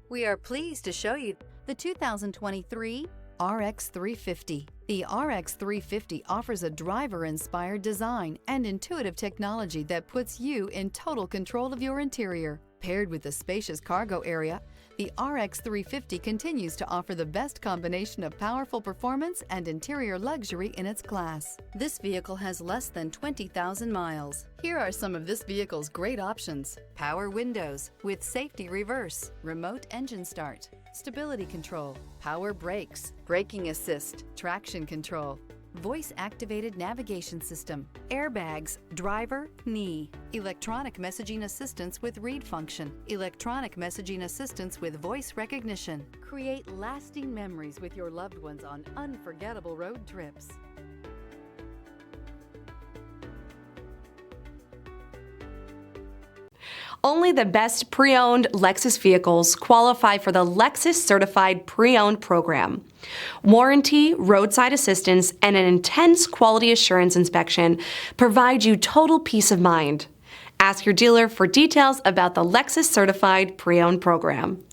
We are pleased to show you the 2023 RX 350. The RX 350 offers a driver-inspired design and intuitive technology that puts you in total control of your interior. Paired with a spacious cargo area, the RX 350 continues to offer the best combination of powerful performance and interior luxury in its class. This vehicle has less than 20,000 miles. Here are some of this vehicle's great options: power windows with safety reverse, remote engine start, stability control, power brakes, braking assist, traction control, voice-activated navigation system, airbags, driver, knee, electronic messaging assistance with read function, electronic messaging assistance with voice recognition. Create lasting memories with your loved ones on unforgettable road trips. Only the best pre-owned Lexus vehicles qualify for the Lexus Certified Pre-Owned program. Warranty, roadside assistance, and an intense quality assurance inspection provide you total peace of mind. Ask your dealer for details about the Lexus Certified Pre-Owned program.